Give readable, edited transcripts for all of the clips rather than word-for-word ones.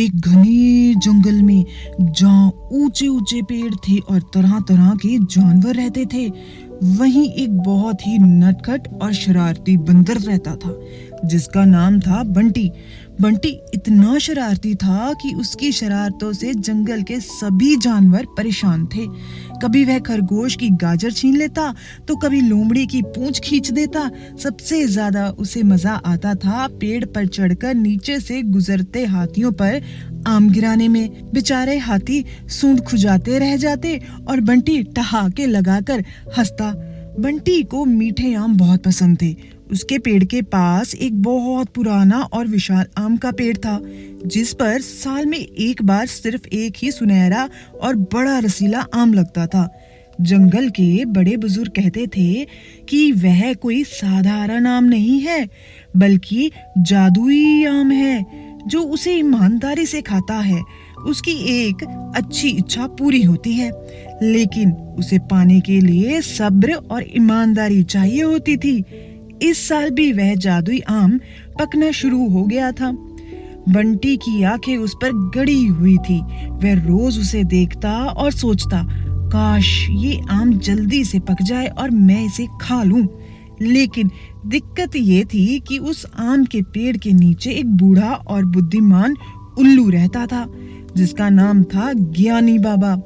एक घने जंगल में जहाँ ऊंचे ऊंचे पेड़ थे और तरह तरह के जानवर रहते थे, वहीं एक बहुत ही नटखट और शरारती बंदर रहता था जिसका नाम था बंटी। बंटी इतना शरारती था कि उसकी शरारतों से जंगल के सभी जानवर परेशान थे। कभी वह खरगोश की गाजर छीन लेता तो कभी लोमड़ी की पूंछ खींच देता। सबसे ज्यादा उसे मजा आता था पेड़ पर चढ़कर नीचे से गुजरते हाथियों पर आम गिराने में। बेचारे हाथी सूंड खुजाते रह जाते और बंटी ठहाके लगाकर हंसता। बंटी को मीठे आम बहुत पसंद थे। उसके पेड़ के पास एक बहुत पुराना और विशाल आम का पेड़ था जिस पर साल में एक बार सिर्फ एक ही सुनहरा और बड़ा रसीला आम लगता था। जंगल के बड़े बुजुर्ग कहते थे कि वह कोई साधारण आम नहीं है बल्कि जादुई आम है। जो उसे ईमानदारी से खाता है उसकी एक अच्छी इच्छा पूरी होती है, लेकिन उसे पाने के लिए सब्र और ईमानदारी चाहिए होती थी। इस साल भी वह जादुई आम पकना शुरू हो गया था। बंटी की आंखें उस पर गड़ी हुई थी। वह रोज उसे देखता और सोचता, काश ये आम जल्दी से पक जाए और मैं इसे खा लूं। लेकिन दिक्कत ये थी कि उस आम के पेड़ के नीचे एक बूढ़ा और बुद्धिमान उल्लू रहता था जिसका नाम था ज्ञानी बाबा।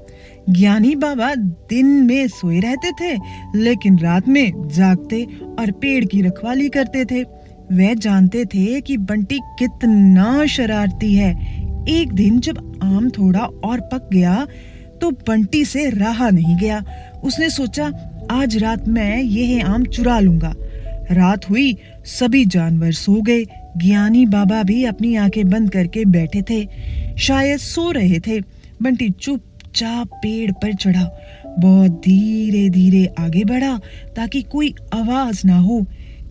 ज्ञानी बाबा दिन में सोए रहते थे लेकिन रात में जागते और पेड़ की रखवाली करते थे। वह जानते थे कि बंटी कितना शरारती है। एक दिन जब आम थोड़ा और पक गया तो बंटी से रहा नहीं गया। उसने सोचा, आज रात मैं यह आम चुरा लूंगा। रात हुई, सभी जानवर सो गए। ज्ञानी बाबा भी अपनी आंखें बंद करके बैठे थे, शायद सो रहे थे। बंटी चुपचाप पेड़ पर चढ़ा, बहुत धीरे धीरे आगे बढ़ा ताकि कोई आवाज ना हो।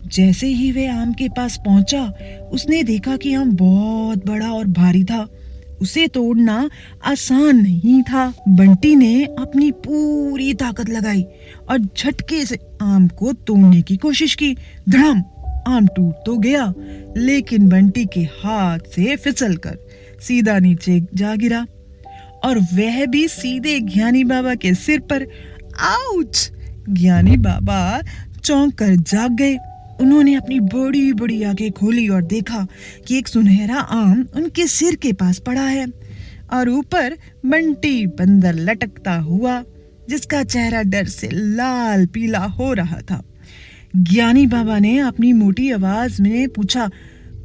जैसे ही वह आम के पास पहुंचा, उसने देखा कि आम बहुत बड़ा और भारी था। उसे तोड़ना आसान नहीं था। बंटी ने अपनी पूरी ताकत लगाई और झटके से आम को तोड़ने की कोशिश की। धड़ाम! आम टूट तो गया, लेकिन बंटी के हाथ से फिसलकर सीधा नीचे जा गिरा और वह भी सीधे ज्ञानी बाबा के सिर पर। आउच! ज्ञानी बाबा चौंक कर जाग गए। उन्होंने अपनी बड़ी बड़ी आंखें खोली और देखा कि एक सुनहरा आम उनके सिर के पास पड़ा है और ऊपर बंटी बंदर लटकता हुआ जिसका चेहरा डर से लाल पीला हो रहा था। ज्ञानी बाबा ने अपनी मोटी आवाज में पूछा,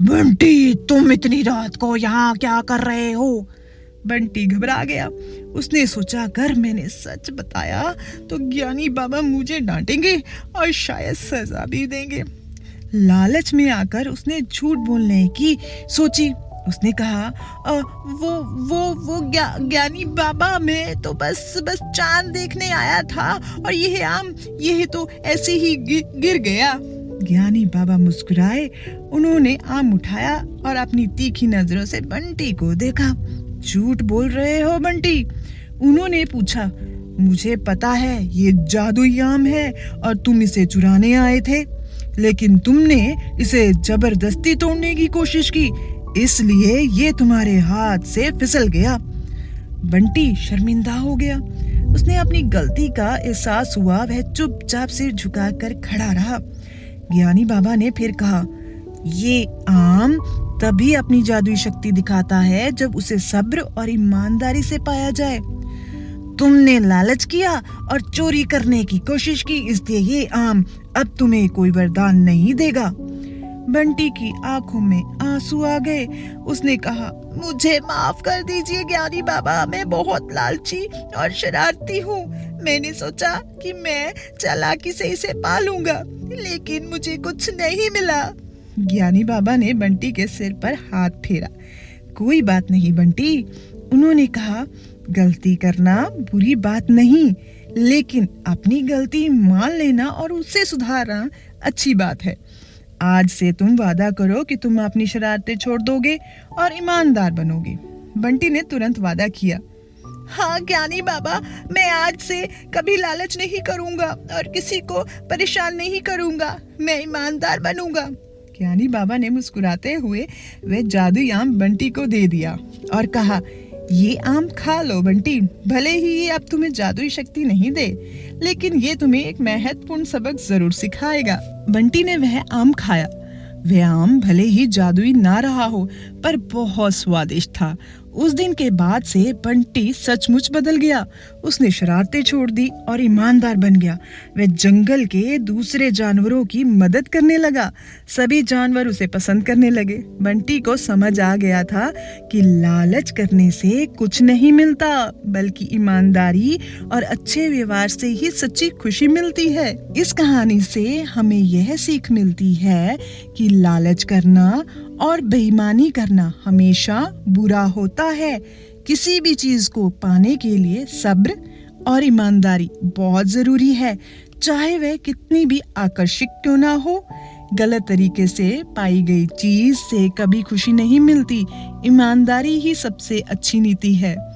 बंटी, तुम इतनी रात को यहाँ क्या कर रहे हो? बंटी घबरा गया। उसने सोचा, अगर मैंने सच बताया तो ज्ञानी बाबा मुझे डांटेंगे और शायद सजा भी देंगे। लालच में आकर उसने झूठ बोलने की सोची। उसने कहा, वो ज्ञानी बाबा, मैं तो बस चांद देखने आया था और यह तो ऐसे ही गिर गया। ज्ञानी बाबा मुस्कुराए। उन्होंने आम उठाया और अपनी तीखी नजरों से बंटी को देखा। झूठ बोल रहे हो बंटी? उन्होंने पूछा। मुझे पता है ये जादुई आम है और तुम इसे चुराने आए थे, लेकिन तुमने इसे जबरदस्ती तोड़ने की कोशिश की, इसलिए ये तुम्हारे हाथ से फिसल गया। बंटी शर्मिंदा हो गया। उसने अपनी गलती का एहसास हुआ। वह चुपचाप सिर झुकाकर खड़ा रहा। ज्ञानी बाबा ने फिर कहा, ये आम तभी अपनी जादुई शक्ति दिखाता है जब उसे सब्र और ईमानदारी से पाया जाए। तुमने लालच किया और चोरी करने की कोशिश की, इसलिए ये आम अब तुम्हें कोई वरदान नहीं देगा। बंटी की आंखों में आंसू आ गए। उसने कहा, मुझे माफ कर दीजिए ज्ञानी बाबा, मैं बहुत लालची और शरारती हूँ। मैंने सोचा कि मैं चालाकी से इसे पालूंगा, लेकिन मुझे कुछ नहीं मिला। ज्ञानी बाबा ने बंटी के सिर पर हाथ फेरा। कोई बात नहीं बंटी, उन्होंने कहा, गलती करना बुरी बात नहीं, लेकिन अपनी गलती मान लेना और उससे सुधारना अच्छी बात है। आज से तुम वादा करो कि तुम अपनी शरारतें छोड़ दोगे और ईमानदार बनोगे। बंटी ने तुरंत वादा किया। हाँ ज्ञानी बाबा, मैं आज से कभी लालच नहीं करूंगा और किसी को परेशान नहीं करूंगा। मैं ईमानदार बनूंगा। ज्ञानी बाबा ने मुस्कुराते हुए वह जादुई आम बंटी को दे दिया और कहा, ये आम खा लो बंटी। भले ही ये अब तुम्हें जादुई शक्ति नहीं दे, लेकिन ये तुम्हें एक महत्वपूर्ण सबक जरूर सिखाएगा। बंटी ने वह आम खाया। वह आम भले ही जादुई ना रहा हो, पर बहुत स्वादिष्ट था। उस दिन के बाद से बंटी सचमुच बदल गया। उसने शरारतें छोड़ दी और ईमानदार बन गया। वह जंगल के दूसरे जानवरों की मदद करने लगा। सभी जानवर उसे पसंद करने लगे। बंटी को समझ आ गया था कि लालच करने से कुछ नहीं मिलता, बल्कि ईमानदारी और अच्छे व्यवहार से ही सच्ची खुशी मिलती है। इस कहानी से हमें यह सीख मिलती है कि लालच करना और बेईमानी करना हमेशा बुरा होता है। किसी भी चीज को पाने के लिए सब्र और ईमानदारी बहुत जरूरी है, चाहे वह कितनी भी आकर्षक क्यों ना हो। गलत तरीके से पाई गई चीज से कभी खुशी नहीं मिलती। ईमानदारी ही सबसे अच्छी नीति है।